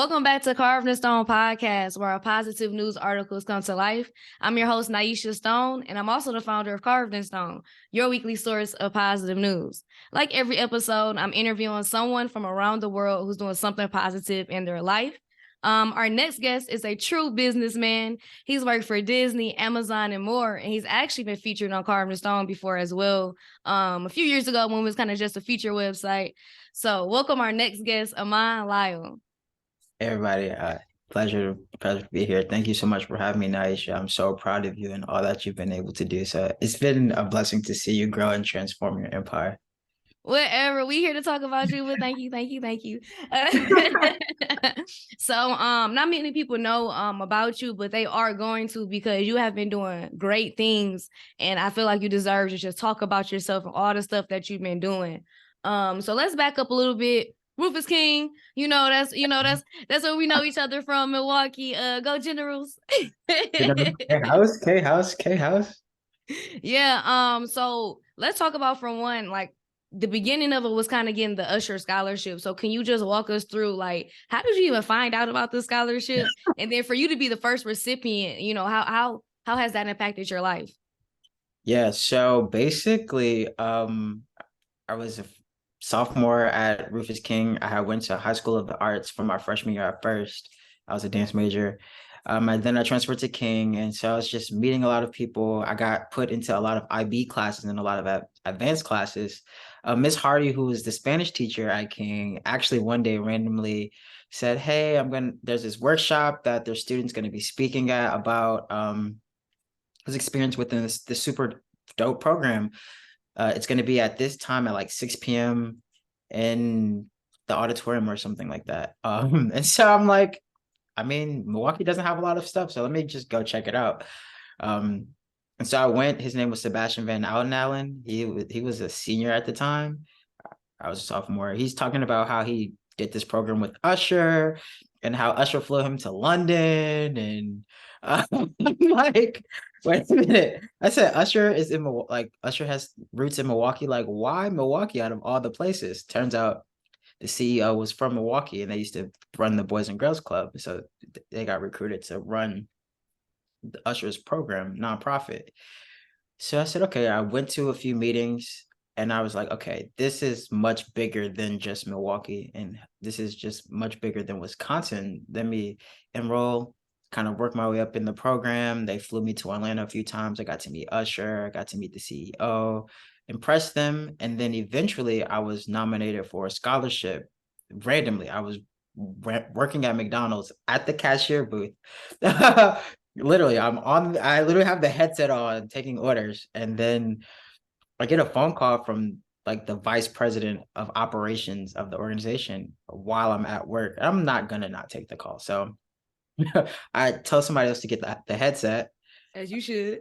Welcome back to Carved in Stone podcast, where our positive news articles come to life. I'm your host, Naisha Stone, and I'm also the founder of Carved in Stone, your weekly source of positive news. Like every episode, I'm interviewing someone from around the world who's doing something positive in their life. Our next guest is a true businessman. He's worked for Disney, Amazon, and more, and he's actually been featured on Carved in Stone before as well. A few years ago when it was kind of just a feature website. So welcome our next guest, Ammon, Lyle. Hey everybody, pleasure to be here. Thank you so much for having me, Naisha. I'm so proud of you and all that you've been able to do. So it's been a blessing to see you grow and transform your empire. Whatever, we here to talk about you, but thank you. So not many people know about you, but they are going to, because you have been doing great things, and I feel like you deserve to just talk about yourself and all the stuff that you've been doing. So let's back up a little bit. Rufus King, that's where we know each other from, Milwaukee. Go Generals. K-House. Yeah. So let's talk about, from one, like, the beginning of it was kind of getting the Usher scholarship. So can you just walk us through, like, how did you even find out about the scholarship? And then for you to be the first recipient, how has that impacted your life? Yeah, so basically, I was a sophomore at Rufus King. I went to High School of the Arts for my freshman year at first. I was a dance major. And then I transferred to King. And so I was just meeting a lot of people. I got put into a lot of IB classes and a lot of advanced classes. Miss Hardy, who was the Spanish teacher at King, actually one day randomly said, "Hey, there's this workshop that their students going to be speaking at about his experience within this super dope program. It's going to be at this time at like 6 p.m. in the auditorium or something like that." And so I'm like, I mean, Milwaukee doesn't have a lot of stuff, so let me just go check it out. And so I went. His name was Sebastian Van Allen. He was a senior at the time. I was a sophomore. He's talking about how he did this program with Usher and how Usher flew him to London. And I'm like, wait a minute. I said Usher is in Milwaukee. Like, Usher has roots in Milwaukee. Like, why Milwaukee out of all the places? Turns out the CEO was from Milwaukee, and they used to run the Boys and Girls Club. So they got recruited to run the Usher's program, nonprofit. So I said, okay. I went to a few meetings, and I was like, okay, this is much bigger than just Milwaukee, and this is just much bigger than Wisconsin. Let me enroll, kind of work my way up in the program. They flew me to Atlanta a few times. I got to meet Usher. I got to meet the CEO, impress them. And then eventually I was nominated for a scholarship randomly. I was working at McDonald's at the cashier booth. Literally, I literally have the headset on taking orders. And then I get a phone call from like the vice president of operations of the organization while I'm at work. I'm not going to not take the call. So I tell somebody else to get the headset. As you should.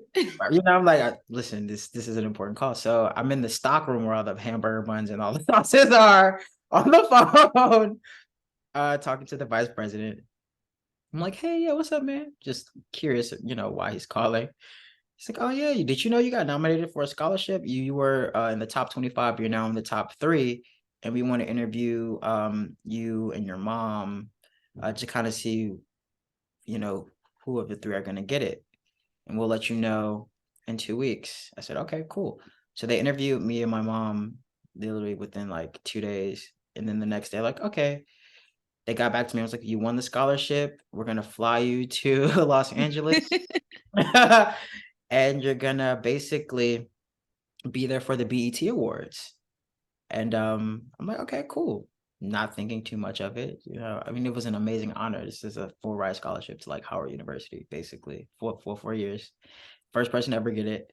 I'm like, listen, this is an important call. So I'm in the stock room where all the hamburger buns and all the sauces are on the phone, talking to the vice president. I'm like, hey, yeah, what's up, man? Just curious, why he's calling. He's like, oh yeah, did you know you got nominated for a scholarship? You were in the top 25. You're now in the top 3, and we want to interview you and your mom to kind of see, who of the 3 are going to get it, and we'll let you know in 2 weeks. I said, okay, cool. So they interviewed me and my mom literally within like 2 days, and then the next day, like, okay. They got back to me. I was like, you won the scholarship. We're going to fly you to Los Angeles. And you're going to basically be there for the BET Awards. And I'm like, okay, cool. Not thinking too much of it. I mean, it was an amazing honor. This is a full ride scholarship to like Howard University, basically, for 4 years. First person to ever get it.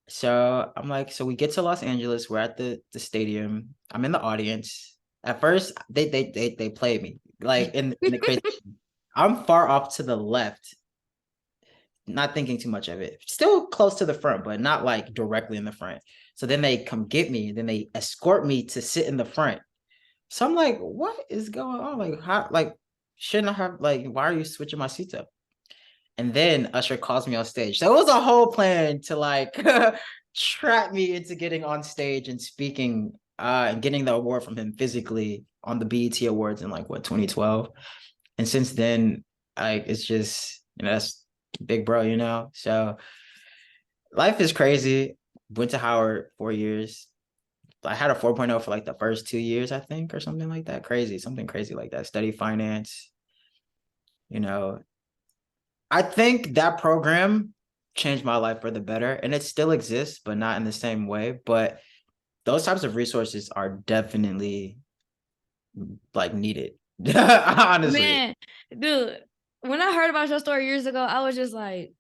So I'm like, so we get to Los Angeles. We're at the stadium. I'm in the audience. At first, they play me like in the crazy. I'm far off to the left, not thinking too much of it. Still close to the front, but not like directly in the front. So then they come get me, and then they escort me to sit in the front. So I'm like, what is going on? Like, how? Like, shouldn't I have, like, why are you switching my seats up? And then Usher calls me on stage. So it was a whole plan to like trap me into getting on stage and speaking and getting the award from him physically on the BET Awards in like what 2012. And since then, like it's just, that's big bro, So life is crazy. Went to Howard 4 years. I had a 4.0 for like the first 2 years, I think, or something like that. Something crazy like that. Study finance, you know. I think that program changed my life for the better, and it still exists, but not in the same way. But those types of resources are definitely like needed, honestly. Man, dude, when I heard about your story years ago, I was just like,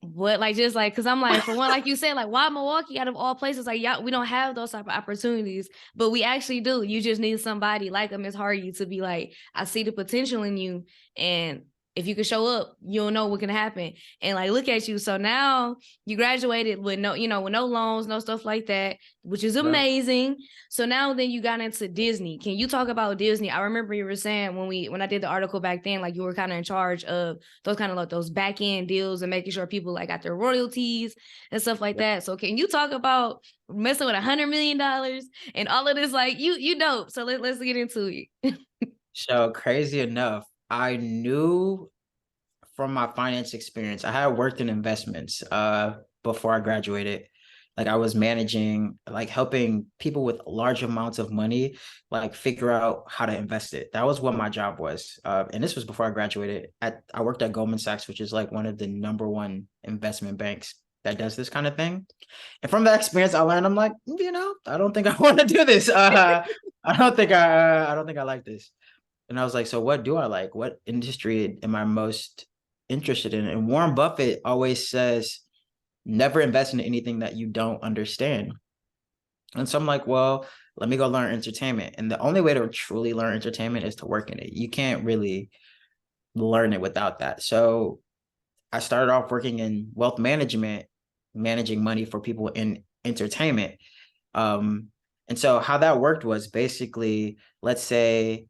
what? Like, just like, because I'm like, for one, like you said, like, why Milwaukee out of all places? Like, yeah, we don't have those type of opportunities, but we actually do. You just need somebody like a Miss Hardy to be like, I see the potential in you, and if you can show up, you'll know what can happen. And like, look at you. So now you graduated with no, with no loans, no stuff like that, which is amazing. So now then you got into Disney. Can you talk about Disney? I remember you were saying when I did the article back then, like you were kind of in charge of those kind of like those back end deals and making sure people like got their royalties and stuff like that. So can you talk about messing with $100 million and all of this? Like you dope. So let's get into it. So crazy enough, I knew from my finance experience, I had worked in investments before I graduated. Like I was managing, like helping people with large amounts of money, like figure out how to invest it. That was what my job was. And this was before I graduated. I worked at Goldman Sachs, which is like one of the #1 investment banks that does this kind of thing. And from that experience, I learned, I'm like, I don't think I want to do this. I don't think I like this. And I was like, so what do I like? What industry am I most interested in? And Warren Buffett always says, never invest in anything that you don't understand. And so I'm like, well, let me go learn entertainment. And the only way to truly learn entertainment is to work in it. You can't really learn it without that. So I started off working in wealth management, managing money for people in entertainment. And so how that worked was basically, let's say,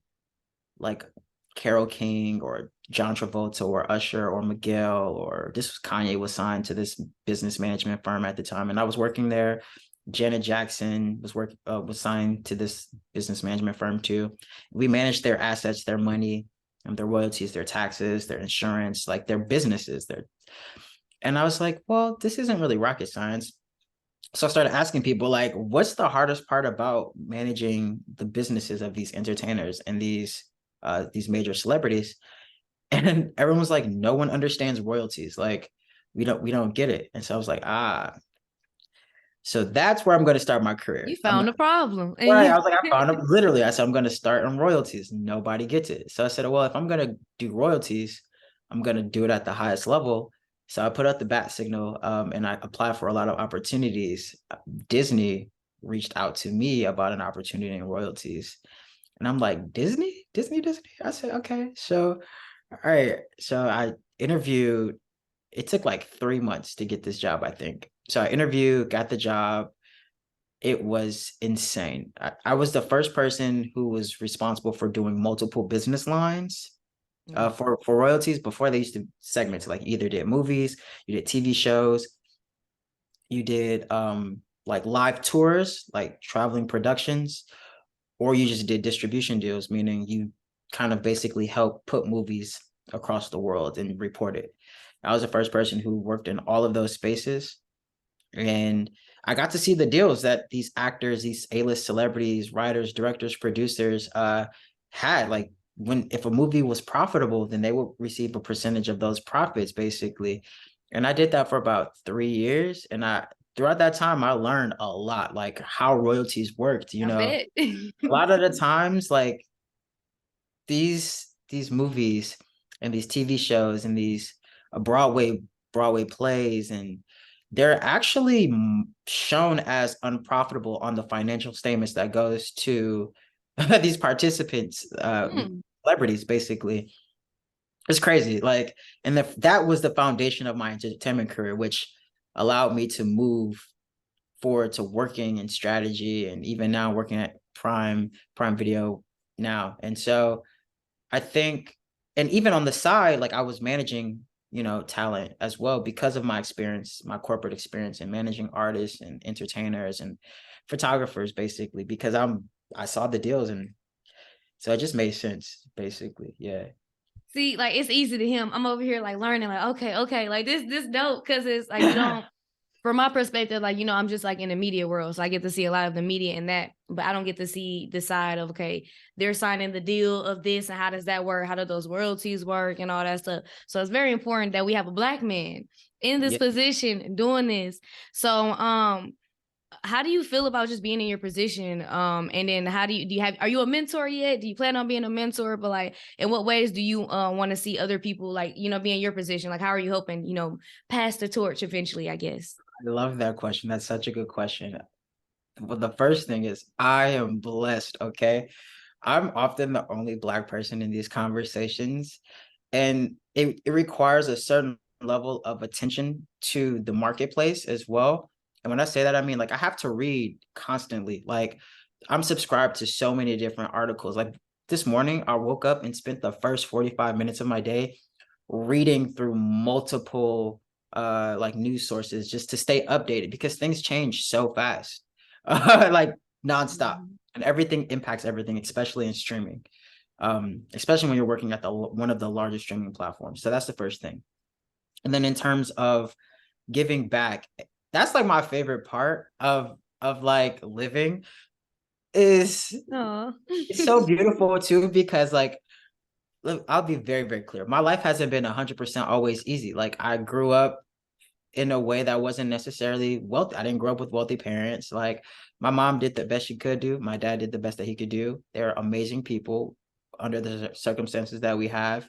like Carole King or John Travolta or Usher or Miguel, or this was Kanye was signed to this business management firm at the time, and I was working there. Janet Jackson was signed to this business management firm too. We managed their assets, their money, and their royalties, their taxes, their insurance, like their businesses. And I was like, well, this isn't really rocket science. So I started asking people, like, what's the hardest part about managing the businesses of these entertainers and these major celebrities? And everyone was like, no one understands royalties. Like, we don't get it. And so I was like, so that's where I'm going to start my career. You found a problem. Right. I was like, I found them literally. I said, I'm going to start on royalties. Nobody gets it. So I said, well, if I'm going to do royalties, I'm going to do it at the highest level. So I put out the bat signal, and I applied for a lot of opportunities. Disney reached out to me about an opportunity in royalties. And I'm like, Disney? I said, okay. So, all right. So I interviewed. It took like 3 months to get this job, I think. So I interviewed, got the job. It was insane. I was the first person who was responsible for doing multiple business lines for royalties. Before, they used to segment, like either did movies, you did TV shows, you did like live tours, like traveling productions, or you just did distribution deals, meaning you kind of basically help put movies across the world and report it. I was the first person who worked in all of those spaces. And I got to see the deals that these actors, these A-list celebrities, writers, directors, producers had. Like, if a movie was profitable, then they would receive a percentage of those profits, basically. And I did that for about 3 years. And throughout that time, I learned a lot, like how royalties worked. I bet. A lot of the times, like these movies and these TV shows and these Broadway plays, and they're actually shown as unprofitable on the financial statements that goes to these participants, celebrities, basically. It's crazy. Like, and that was the foundation of my entertainment career, which allowed me to move forward to working in strategy, and even now working at Prime Video now. And so I think, and even on the side, like I was managing, talent as well, because of my experience, my corporate experience in managing artists and entertainers and photographers, basically, because I saw the deals, and So it just made sense, basically. Yeah. See, like it's easy to him. I'm over here like learning, like, okay, like this dope, because it's like you don't, from my perspective, like, I'm just like in the media world. So I get to see a lot of the media and that, but I don't get to see the side of, okay, they're signing the deal of this and how does that work? How do those royalties work and all that stuff? So it's very important that we have a Black man in this Yeah. position doing this. So how do you feel about just being in your position? And then how do you have, are you a mentor yet? Do you plan on being a mentor? But like, in what ways do you want to see other people, like, be in your position? Like, how are you hoping, pass the torch eventually, I guess? I love that question. That's such a good question. Well, the first thing is I am blessed, okay? I'm often the only Black person in these conversations, and it requires a certain level of attention to the marketplace as well. And when I say that, I mean, like, I have to read constantly. Like, I'm subscribed to so many different articles. Like this morning, I woke up and spent the first 45 minutes of my day reading through multiple like news sources just to stay updated because things change so fast. Like nonstop. Mhm. And everything impacts everything, especially in streaming. Especially when you're working at the one of the largest streaming platforms. So that's the first thing. And then in terms of giving back, that's like my favorite part of like living is Aw. it's so beautiful too because like look, I'll be very, very clear. My life hasn't been 100% always easy. Like I grew up in a way that wasn't necessarily wealthy. I didn't grow up with wealthy parents. Like my mom did the best she could do. My dad did the best that he could do. They're amazing people under the circumstances that we have.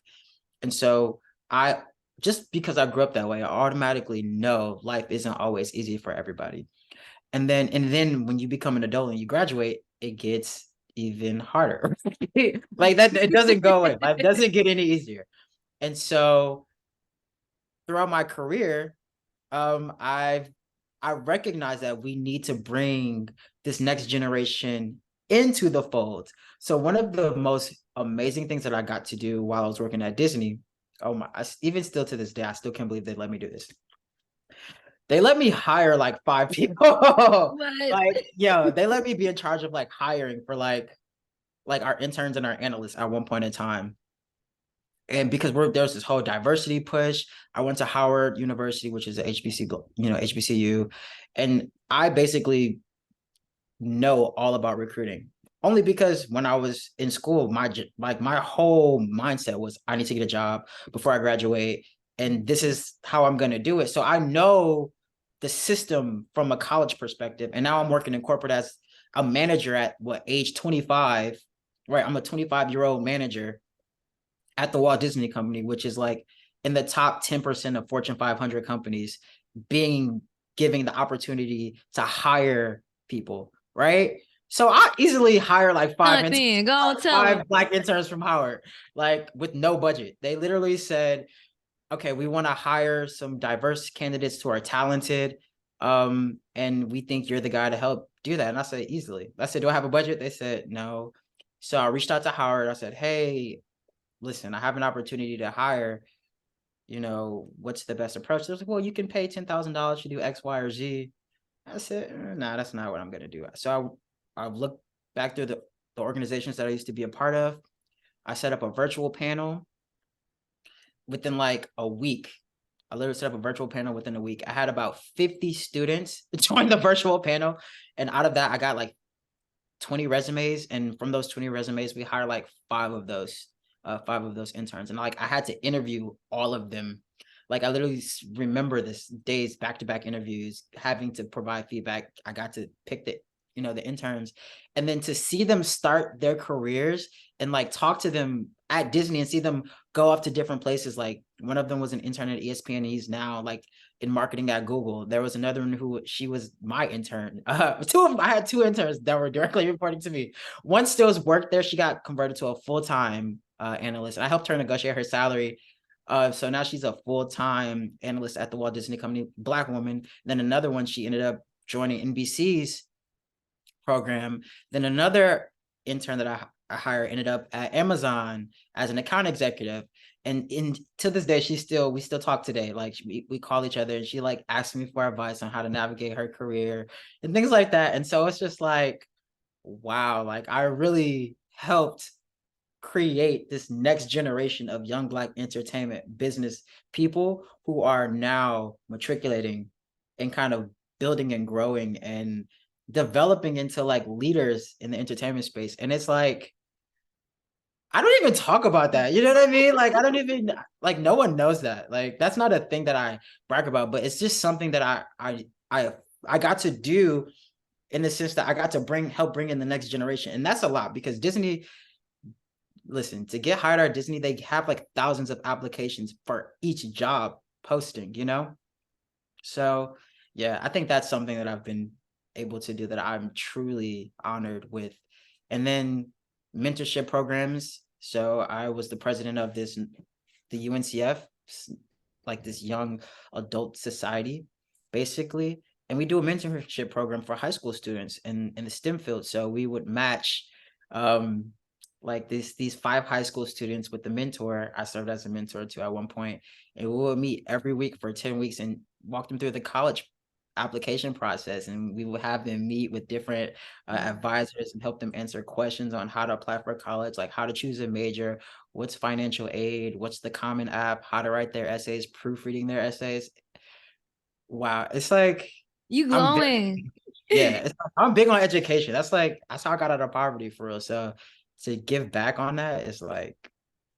And so I just because I grew up that way, I automatically know life isn't always easy for everybody. And then when you become an adult and you graduate, it gets even harder. Like that, it doesn't go away. Life doesn't get any easier. And so throughout my career, I've I recognize that we need to bring this next generation into the fold. So one of the most amazing things that I got to do while I was working at Disney, oh my, even still to this day, I still can't believe they let me do this. They let me hire like 5 people. What? Like, yo, they let me be in charge of like hiring for like our interns and our analysts at one point in time. And because there's this whole diversity push, I went to Howard University, which is a HBC, HBCU, and I basically know all about recruiting. Only because when I was in school, my whole mindset was I need to get a job before I graduate, and this is how I'm going to do it. So I know the system from a college perspective, and now I'm working in corporate as a manager at what age 25, right? I'm a 25-year-old manager at the Walt Disney Company, which is like in the top 10% of Fortune 500 companies, being giving the opportunity to hire people, right? So I easily hire like Hunt then, go on, tell them. five Black interns from Howard, like with no budget. They literally said, okay, we want to hire some diverse candidates who are talented. And we think you're the guy to help do that. And I said, easily. I said, do I have a budget? They said, no. So I reached out to Howard. I said, hey, listen, I have an opportunity to hire, what's the best approach? They was like, well, you can pay $10,000 to do X, Y, or Z. I said, nah, that's not what I'm going to do. So I looked back through the organizations that I used to be a part of. I set up a virtual panel within like a week. I literally set up a virtual panel within a week. I had about 50 students join the virtual panel. And out of that, I got like 20 resumes. And from those 20 resumes, we hired like five of those interns. And like I had to interview all of them. Like I literally remember this days back-to-back interviews, having to provide feedback. I got to pick the interns, and then to see them start their careers and like talk to them at Disney and see them go off to different places. Like one of them was an intern at ESPN. And he's now like in marketing at Google. There was another one who she was my intern. I had two interns that were directly reporting to me. One still worked there. She got converted to a full-time analyst, and I helped her negotiate her salary. So now she's a full-time analyst at the Walt Disney Company, Black woman. Then another one, she ended up joining NBC's program. Then another intern that I hired ended up at Amazon as an account executive. And to this day, we still talk today. Like we call each other, and she like asks me for advice on how to navigate her career and things like that. And so it's just like, wow, like I really helped create this next generation of young Black entertainment business people who are now matriculating and kind of building and growing and developing into like leaders in the entertainment space. And it's like, I don't even talk about that. You know what I mean? Like, I don't even like, no one knows that. Like, that's not a thing that I brag about, but it's just something that I got to do in the sense that I got to help bring in the next generation. And that's a lot because Disney, listen, to get hired at Disney, they have like thousands of applications for each job posting, you know? So yeah, I think that's something that I've been able to do that I'm truly honored with. And then mentorship programs. So I was the president of the UNCF, like this young adult society, basically. And we do a mentorship program for high school students in the STEM field. So we would match like these 5 high school students with the mentor I served as a mentor to at one point, and we would meet every week for 10 weeks and walk them through the college application process, and we would have them meet with different advisors and help them answer questions on how to apply for college, like how to choose a major, what's financial aid, what's the Common App, how to write their essays, proofreading their essays. Wow, it's like You I'm glowing. yeah, I'm big on education. That's how I got out of poverty for real. So to give back on that is like,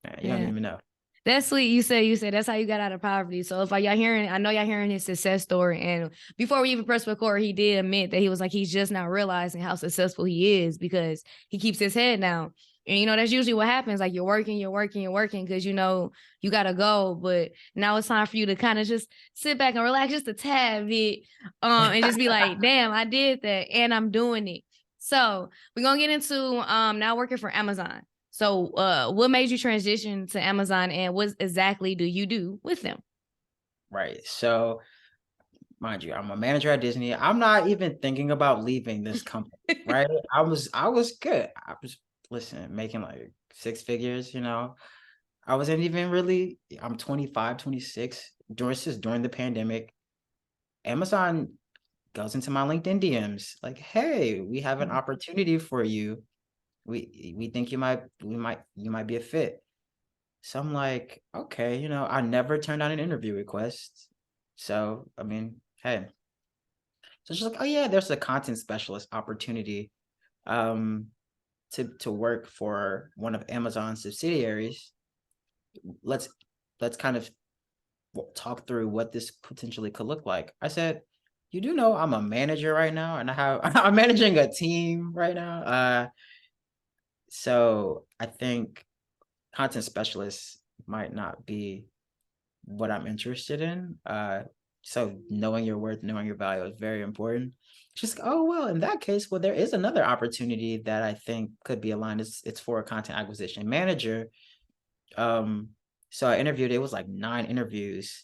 man, you don't Yeah. even know. That's sweet. You said that's how you got out of poverty. So if y'all hearing, I know y'all hearing his success story. And before we even press record, he did admit that he was like, he's just not realizing how successful he is because he keeps his head down. And you know, that's usually what happens. Like you're working because you know you gotta go. But now it's time for you to kind of just sit back and relax just a tad bit. And just be like, damn, I did that and I'm doing it. So we're gonna get into now working for Amazon. So what made you transition to Amazon and what exactly do you do with them? Right. So mind you, I'm a manager at Disney. I'm not even thinking about leaving this company, right? I was good. I was listen, making like 6 figures, you know. I wasn't even really, I'm 25, 26. During the pandemic. Amazon goes into my LinkedIn DMs, like, hey, we have an opportunity for you. We think you might be a fit. So I'm like, okay, you know, I never turned down an interview request. So I mean, hey. So she's like, oh yeah, there's a content specialist opportunity um to work for one of Amazon's subsidiaries. Let's kind of talk through what this potentially could look like. I said, you do know I'm a manager right now and I'm managing a team right now. So I think content specialists might not be what I'm interested in. So knowing your worth, knowing your value is very important. Just oh well, in that case, well, there is another opportunity that I think could be aligned. It's for a content acquisition manager. So I interviewed. It was like 9 interviews,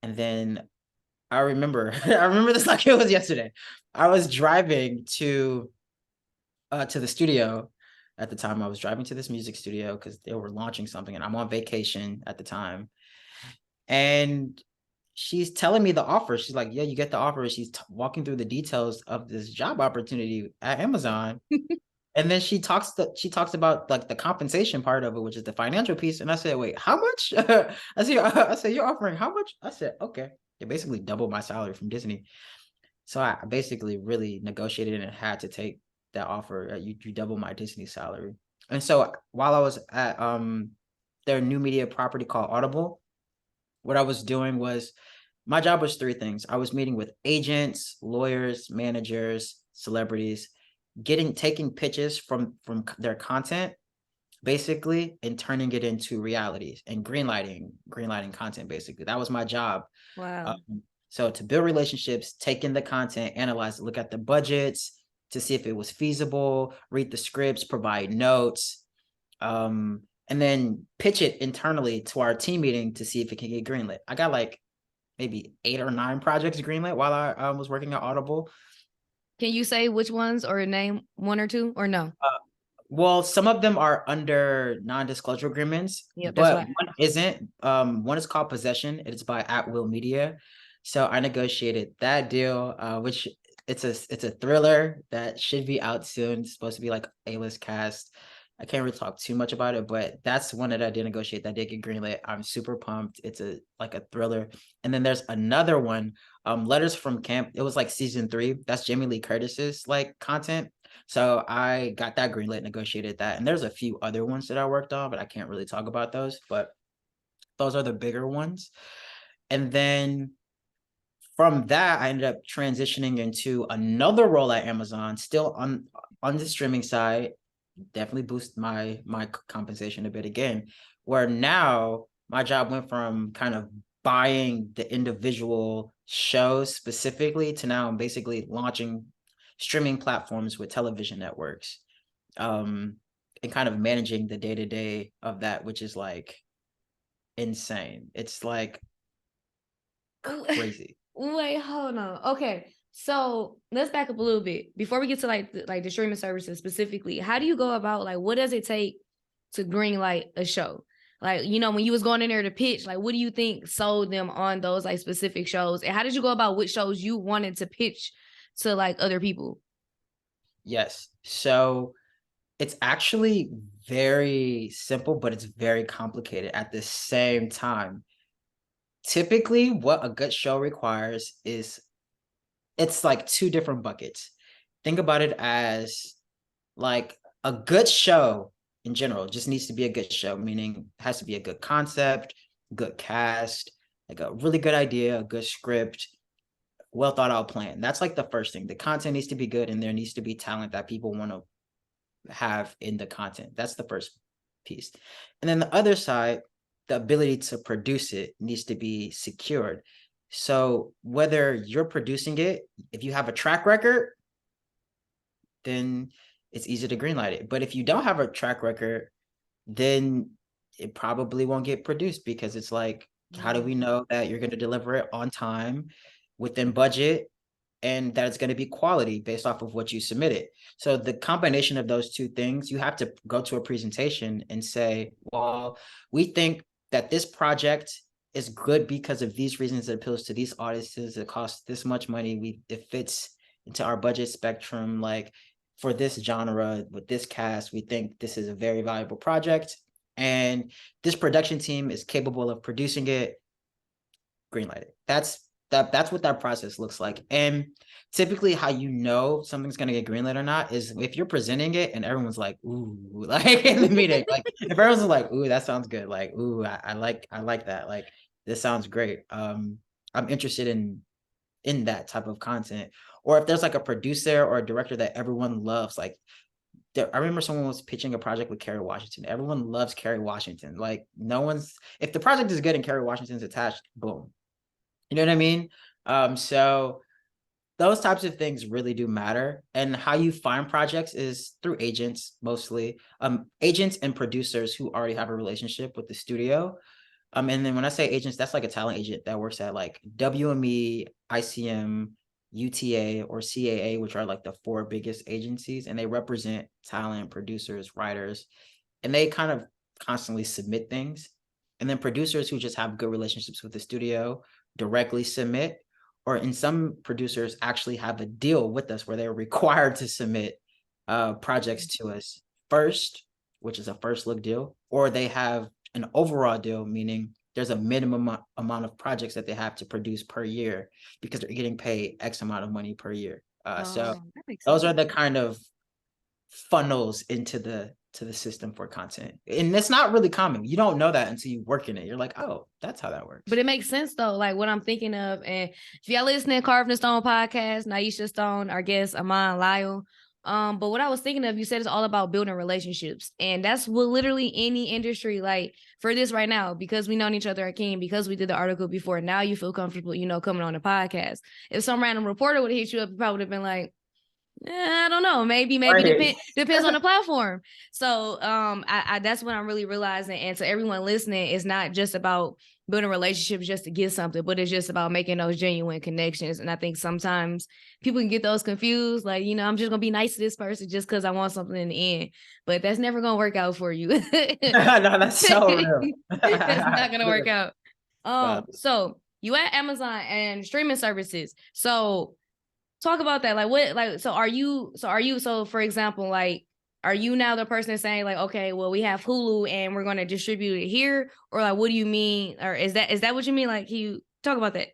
and then I remember I remember this like it was yesterday. I was driving to the studio at the time. I was driving to this music studio because they were launching something, and I'm on vacation at the time. And she's telling me the offer. She's like, "Yeah, you get the offer." She's walking through the details of this job opportunity at Amazon. And then she talks about like the compensation part of it, which is the financial piece. And I said, "Wait, how much?" I said, "You're offering how much?" I said, "Okay." It basically doubled my salary from Disney. So I basically really negotiated and had to take that offer. You double my Disney salary. And so while I was at their new media property called Audible, what I was doing was my job was 3 things. I was meeting with agents, lawyers, managers, celebrities, taking pitches from their content basically and turning it into realities and greenlighting content basically. That was my job. Wow. So to build relationships, take in the content, analyze it, look at the budgets to see if it was feasible, read the scripts, provide notes, and then pitch it internally to our team meeting to see if it can get greenlit. I got like maybe 8 or 9 projects greenlit while I was working at Audible. Can you say which ones or name 1 or 2 or no? Well, some of them are under non-disclosure agreements, Yep, that's but why. one isn't. One is called Possession. It's by At Will Media. So I negotiated that deal, which it's a thriller that should be out soon. It's supposed to be like A-list cast. I can't really talk too much about it, but that's one that I did negotiate that did get greenlit. I'm super pumped. It's a thriller. And then there's another one, Letters from Camp. It was like season 3. That's Jamie Lee Curtis's like content. So I got that greenlit, negotiated that. And there's a few other ones that I worked on, but I can't really talk about those. But those are the bigger ones. And then from that, I ended up transitioning into another role at Amazon, still on the streaming side. Definitely boost my compensation a bit again, where now my job went from kind of buying the individual shows specifically to now I'm basically launching streaming platforms with television networks, and kind of managing the day-to-day of that, which is like insane. It's like crazy. Wait, hold on. Okay. So let's back up a little bit before we get to like the streaming services specifically. How do you go about like what does it take to green light a show? Like, you know, when you was going in there to pitch, like what do you think sold them on those like specific shows? And how did you go about which shows you wanted to pitch to like other people? Yes. So it's actually very simple, but it's very complicated at the same time. Typically, what a good show requires is it's like 2 different buckets. Think about it as like a good show in general just needs to be a good show, meaning it has to be a good concept, good cast, like a really good idea, a good script, well thought out plan. That's like the first thing. The content needs to be good and there needs to be talent that people want to have in the content. That's the first piece. And then the other side, the ability to produce it needs to be secured. So whether you're producing it, if you have a track record, then it's easy to greenlight it. But if you don't have a track record, then it probably won't get produced because it's like, how do we know that you're going to deliver it on time, within budget, and that it's going to be quality based off of what you submitted? So the combination of those 2 things, you have to go to a presentation and say, well, we think that this project is good because of these reasons. It appeals to these audiences. It costs this much money. It fits into our budget spectrum. Like for this genre with this cast, we think this is a very valuable project. And this production team is capable of producing it. Greenlight it. That's what that process looks like. And typically how you know something's going to get greenlit or not is if you're presenting it and everyone's like, ooh, like in the meeting, like if everyone's like, ooh, that sounds good. Like, ooh, I like that. Like, this sounds great. I'm interested in that type of content. Or if there's like a producer or a director that everyone loves, like I remember someone was pitching a project with Kerry Washington. Everyone loves Kerry Washington. Like if the project is good and Kerry Washington's attached, boom. You know what I mean? So those types of things really do matter. And how you find projects is through agents mostly. Agents and producers who already have a relationship with the studio. And then when I say agents, that's like a talent agent that works at like WME, ICM, UTA, or CAA, which are like the 4 biggest agencies, and they represent talent, producers, writers, and they kind of constantly submit things. And then producers who just have good relationships with the studio directly submit, or in some producers actually have a deal with us where they're required to submit projects to us first, which is a first look deal, or they have an overall deal, meaning there's a minimum amount of projects that they have to produce per year because they're getting paid X amount of money per year. So That makes those sense. are the kind of funnels into the system for content. And it's not really common. You don't know that until you work in it. You're like, oh, that's how that works. But it makes sense though, like what I'm thinking of. And if y'all listening, Carved in Stone podcast, Naisha Stone, our guest, Ammon, Lyle. But what I was thinking of, you said it's all about building relationships. And that's what literally any industry, like for this right now, because we known each other at King, because we did the article before, now you feel comfortable, you know, coming on the podcast. If some random reporter would have hit you up, you probably would have been like, I don't know. Maybe Right. depends on the platform. So I that's what I'm really realizing. And to everyone listening, it's not just about building relationships just to get something, but it's just about making those genuine connections. And I think sometimes people can get those confused. Like, you know, I'm just gonna be nice to this person just because I want something in the end. But that's never gonna work out for you. No, that's so real. That's not gonna work out. Wow. So you at Amazon and streaming services. So talk about that. Like what, like, so for example, like are you now the person saying like, okay, well, we have Hulu and we're going to distribute it here? Or like, what do you mean? Or is that what you mean? Like, can you talk about that?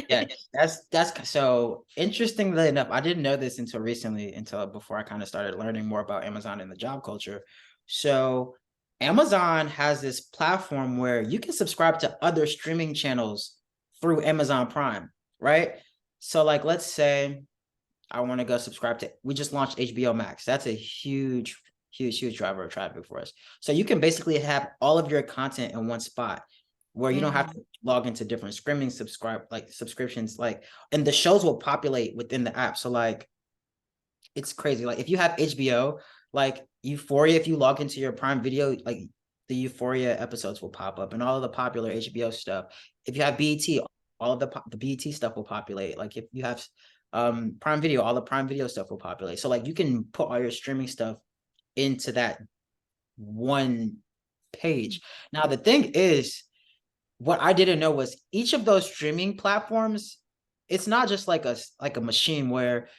Yeah, that's so interestingly enough, I didn't know this until before I kind of started learning more about Amazon and the job culture. So Amazon has this platform where you can subscribe to other streaming channels through Amazon Prime, right? So like let's say I want to go subscribe to, we just launched HBO Max. That's a huge, huge, huge driver of traffic for us. So you can basically have all of your content in one spot where you don't have to log into different streaming subscriptions, and the shows will populate within the app. So like, it's crazy. Like if you have HBO, like Euphoria, if you log into your Prime Video, like the Euphoria episodes will pop up and all of the popular HBO stuff. If you have BET, all of the BET stuff will populate. Like if you have Prime Video, all the Prime Video stuff will populate. So like you can put all your streaming stuff into that one page. Now the thing is, what I didn't know was each of those streaming platforms, it's not just like a machine where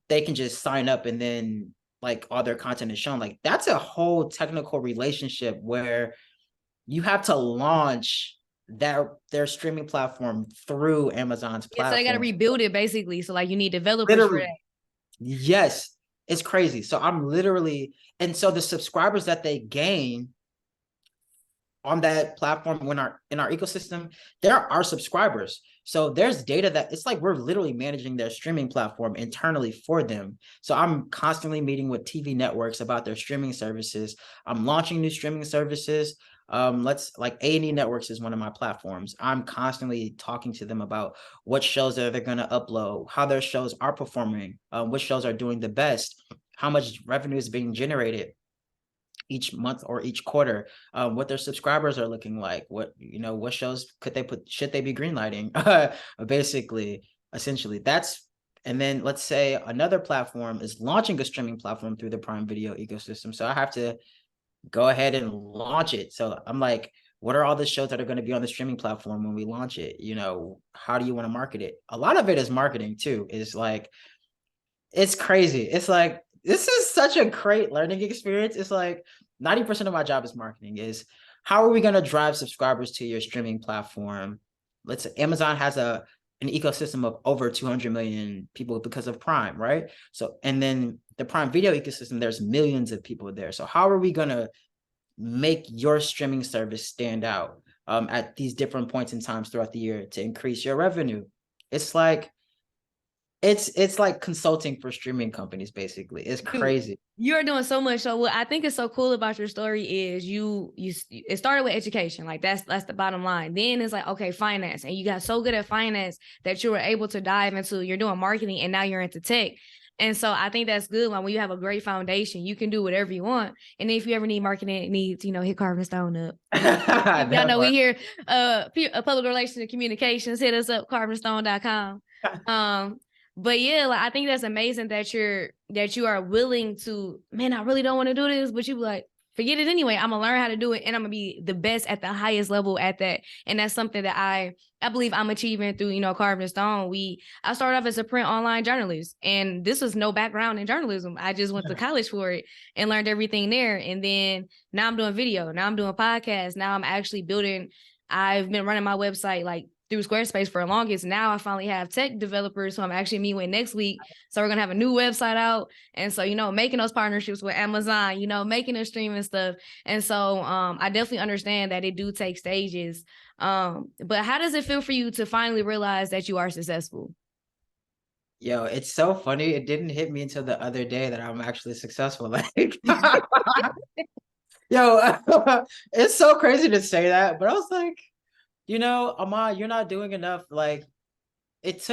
they can just sign up and then like all their content is shown. Like that's a whole technical relationship where you have to launch their streaming platform through Amazon's Yeah, so they got to platform. rebuild it basically. So like you need developers for Literally, that. yes, it's crazy. So I'm literally, and so the subscribers that they gain on that platform in our ecosystem, there are subscribers. So there's data that it's like we're literally managing their streaming platform internally for them. So I'm constantly meeting with TV networks about their streaming services. I'm launching new streaming services. Let's like A&E Networks is one of my platforms. I'm constantly talking to them about what shows that they're going to upload, how their shows are performing, what shows are doing the best, how much revenue is being generated each month or each quarter, what their subscribers are looking like, what shows should they be greenlighting, basically, essentially. That's, and then let's say another platform is launching a streaming platform through the Prime Video ecosystem, so I have to go ahead and launch it. So I'm like, what are all the shows that are going to be on the streaming platform when we launch it? How do you want to market it? A lot of it is marketing too. It's like, it's crazy. It's like, this is such a great learning experience. It's like 90% of my job is marketing. Is how are we going to drive subscribers to your streaming platform? Let's say Amazon has an ecosystem of over 200 million people because of Prime, right? So, and then the Prime Video ecosystem, there's millions of people there. So how are we going to make your streaming service stand out at these different points in times throughout the year to increase your revenue? It's like, it's like consulting for streaming companies, basically. It's crazy. Dude, you're doing so much. So what I think is so cool about your story is it started with education. Like that's the bottom line. Then it's like, okay, finance. And you got so good at finance that you were able to dive into, you're doing marketing and now you're into tech. And so I think that's good. Like when you have a great foundation, you can do whatever you want. And if you ever need marketing needs, hit Carving Stone up. Y'all know we here, public relations and communications, hit us up, carvingstone.com. But yeah, like I think that's amazing that you are willing to, man, I really don't want to do this, but you be like, forget it anyway. I'm gonna learn how to do it and I'm gonna be the best at the highest level at that. And that's something that I believe I'm achieving through, Carving Stone. I started off as a print online journalist, and this was no background in journalism. I just went to college for it and learned everything there. And then now I'm doing video, now I'm doing podcasts, now I'm actually building. I've been running my website like through Squarespace for the longest. Now I finally have tech developers who I'm actually meeting with next week. So we're going to have a new website out. And so, making those partnerships with Amazon, making the streaming stuff. And so I definitely understand that it do take stages. But how does it feel for you to finally realize that you are successful? Yo, it's so funny. It didn't hit me until the other day that I'm actually successful. Like, yo, it's so crazy to say that, but I was like, Ammon, you're not doing enough. Like, it's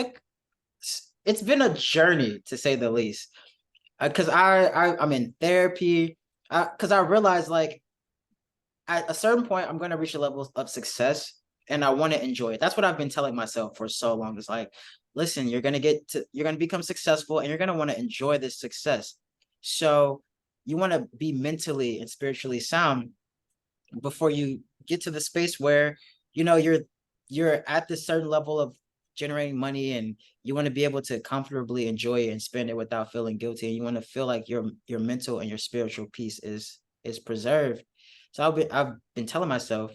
been a journey to say the least. Because I'm in therapy. Because I realized like at a certain point I'm going to reach a level of success and I want to enjoy it. That's what I've been telling myself for so long. It's like, listen, you're going to become successful and you're going to want to enjoy this success. So you want to be mentally and spiritually sound before you get to the space where you're at this certain level of generating money, and you want to be able to comfortably enjoy it and spend it without feeling guilty. And you want to feel like your mental and your spiritual peace is preserved. So I've been telling myself,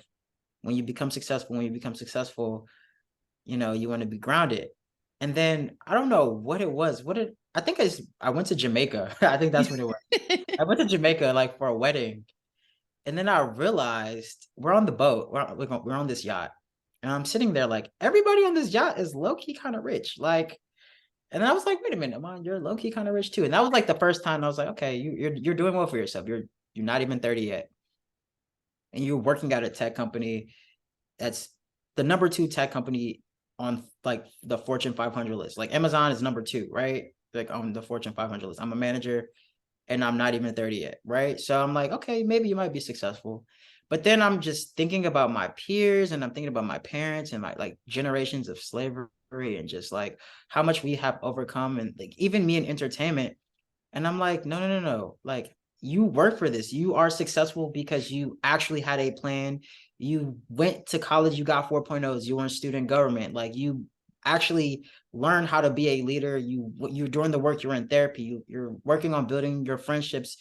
when you become successful, you know, you want to be grounded. And then I don't know what it was. I went to Jamaica. I think that's what it was. I went to Jamaica like for a wedding. And then I realized we're on the boat. We're on this yacht. And I'm sitting there like, everybody on this yacht is low-key kind of rich. Like, and then I was like, wait a minute, Ammon, you're low-key kind of rich too. And that was like the first time I was like, okay, you're doing well for yourself. You're not even 30 yet. And you're working at a tech company that's the number 2 tech company on like the Fortune 500 list. Like Amazon is number 2, right? Like on the Fortune 500 list. I'm a manager and I'm not even 30 yet, right? So I'm like, okay, maybe you might be successful. But then I'm just thinking about my peers, and I'm thinking about my parents and my like generations of slavery, and just like how much we have overcome, and like even me in entertainment. And I'm like, no. Like, you work for this. You are successful because you actually had a plan. You went to college, you got 4.0s, you were in student government. Like, you actually learn how to be a leader. You're doing the work, you're in therapy, you're working on building your friendships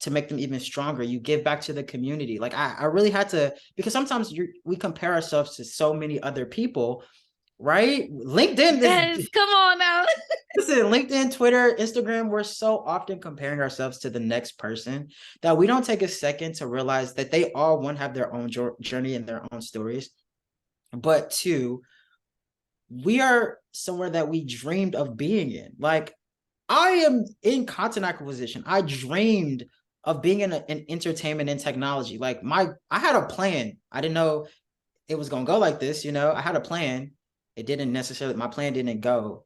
to make them even stronger. You give back to the community. Like, I really had to, because sometimes we compare ourselves to so many other people, right? LinkedIn Yes, come on now. Listen, LinkedIn, Twitter, Instagram, we're so often comparing ourselves to the next person that we don't take a second to realize that they all, one, have their own journey and their own stories, but two, we are somewhere that we dreamed of being in. Like, I am in content acquisition. I dreamed of being in entertainment and technology. Like, I had a plan. I didn't know it was going to go like this. You know, I had a plan. My plan didn't go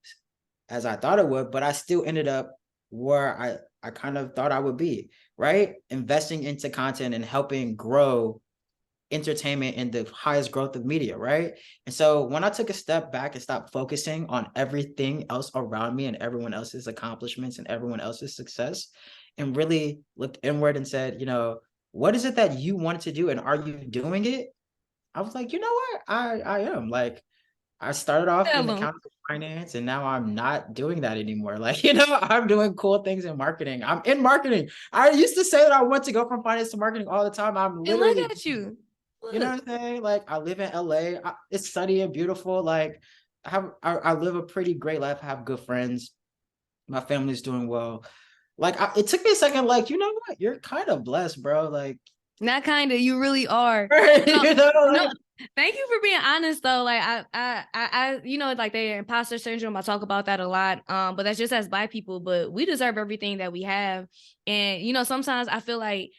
as I thought it would, but I still ended up where I kind of thought I would be, right? Investing into content and helping grow entertainment in the highest growth of media, right? And so when I took a step back and stopped focusing on everything else around me and everyone else's accomplishments and everyone else's success, and really looked inward and said, you know, what is it that you wanted to do, and are you doing it? I was like, you know what? I am. Like, I started off in accounting and finance, and now I'm not doing that anymore. Like, you know, I'm doing cool things in marketing. I'm in marketing. I used to say that I want to go from finance to marketing all the time. I'm And look literally, at you. Look. you know what I'm saying? Like, I live in LA. It's sunny and beautiful. Like, I live a pretty great life. I have good friends. My family's doing well. Like, it took me a second. Like, you know what? You're kind of blessed, bro. Like, Not kind of, you really are. No, you know, no, thank you for being honest though. Like you know, like the imposter syndrome, I talk about that a lot. But that's just as Black people, but we deserve everything that we have. And you know, sometimes I feel like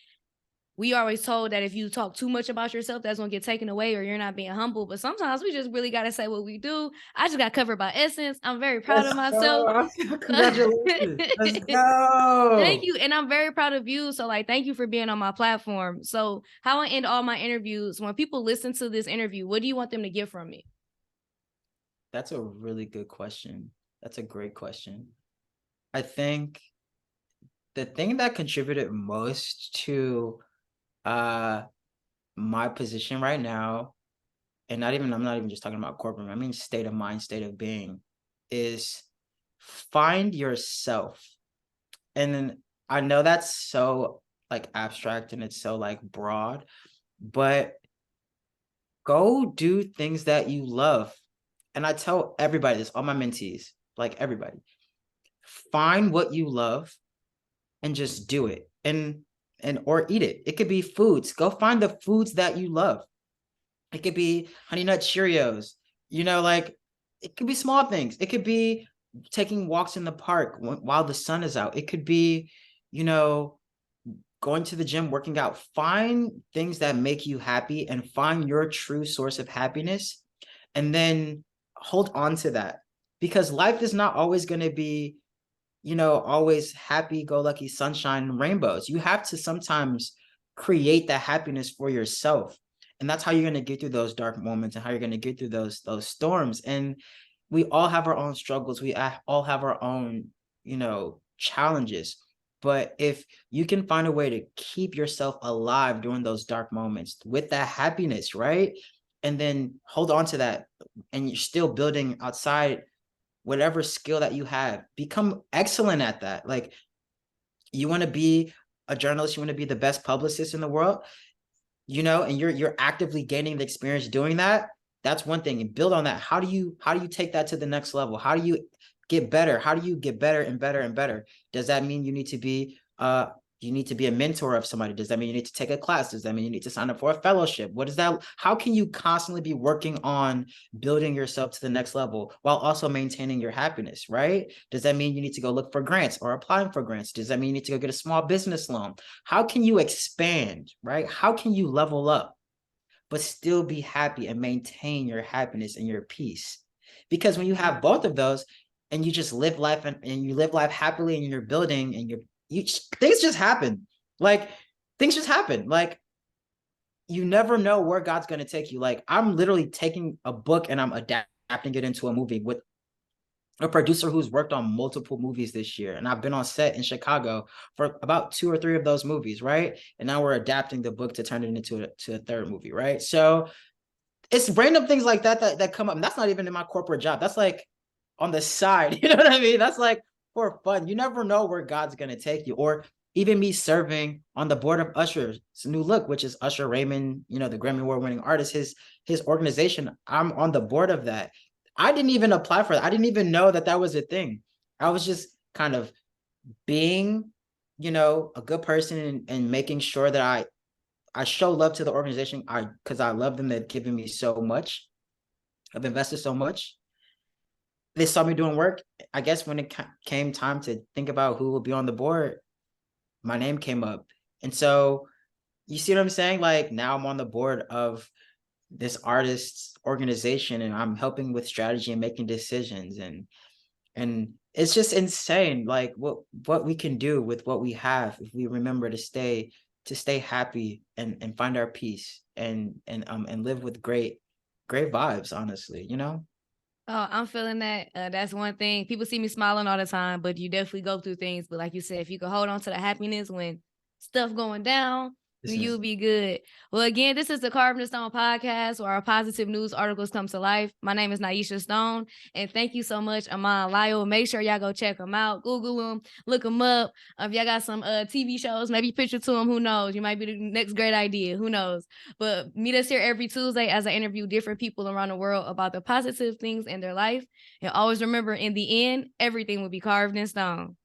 we always told that if you talk too much about yourself, that's gonna get taken away or you're not being humble. But sometimes we just really gotta say what we do. I just got covered by Essence. I'm very proud of myself. Congratulations. Let's go. Thank you. And I'm very proud of you. So, like, thank you for being on my platform. So, how I end all my interviews, when people listen to this interview, what do you want them to get from me? That's a really good question. That's a great question. I think the thing that contributed most to my position right now, and I'm not even just talking about corporate, I mean state of mind, state of being, is find yourself. And then I know that's so like abstract and it's so like broad, but go do things that you love. And I tell everybody this, all my mentees, like everybody, find what you love and just do it, and or eat it. It could be foods. Go find the foods that you love. It could be Honey Nut Cheerios, you know, like, it could be small things. It could be taking walks in the park while the sun is out. It could be, you know, going to the gym, working out. Find things that make you happy and find your true source of happiness, and then hold on to that, because life is not always going to be, you know, always happy go lucky, sunshine and rainbows. You have to sometimes create that happiness for yourself. And that's how you're going to get through those dark moments and how you're going to get through those storms. And we all have our own struggles. We all have our own, you know, challenges. But if you can find a way to keep yourself alive during those dark moments with that happiness, right? and then hold on to that, and you're still building outside whatever skill that you have. Become excellent at that. Like, you want to be a journalist, you want to be the best publicist in the world, and you're actively gaining the experience doing that. That's one thing, and build on that. How do you take that to the next level? How do you get better? How do you get better and better and better? Does that mean you need to be a mentor of somebody? Does that mean you need to take a class? Does that mean you need to sign up for a fellowship? What is that? How can you constantly be working on building yourself to the next level while also maintaining your happiness, right? Does that mean you need to go look for grants or applying for grants? Does that mean you need to go get a small business loan? How can you expand, right? How can you level up but still be happy and maintain your happiness and your peace? Because when you have both of those and you just live life and you live life happily and you're building and things just happen. Like, things just happen. Like, you never know where God's going to take you. Like, I'm literally taking a book and I'm adapting it into a movie with a producer who's worked on multiple movies this year. And I've been on set in Chicago for about 2 or 3 of those movies, right? And now we're adapting the book to turn it into a third movie, right? So it's random things like that come up. And that's not even in my corporate job. That's like on the side. You know what I mean? That's like for fun. You never know where God's going to take you. Or even me serving on the board of Usher's New Look, which is Usher Raymond, the Grammy Award winning artist, his organization. I'm on the board of that. I didn't even apply for that. I didn't even know that was a thing. I was just kind of being, a good person and making sure that I show love to the organization because I love them. They've given me so much. I've invested so much. They saw me doing work. I guess when it came time to think about who would be on the board, my name came up. And so, you see what I'm saying? Like, now I'm on the board of this artist's organization and I'm helping with strategy and making decisions. And it's just insane, like what we can do with what we have if we remember to stay happy and find our peace and live with great vibes, honestly. Oh, I'm feeling that. That's one thing. People see me smiling all the time, but you definitely go through things. But like you said, if you can hold on to the happiness when stuff going down, you'll be good. Well, again, this is the Carving the Stone podcast where our positive news articles come to life. My name is Naisha Stone, and thank you so much, Ammon, Lyle. Make sure y'all go check them out, Google them, look them up. If y'all got some TV shows, maybe pitch it to them. Who knows? You might be the next great idea. Who knows? But meet us here every Tuesday as I interview different people around the world about the positive things in their life. And always remember, in the end, everything will be carved in stone.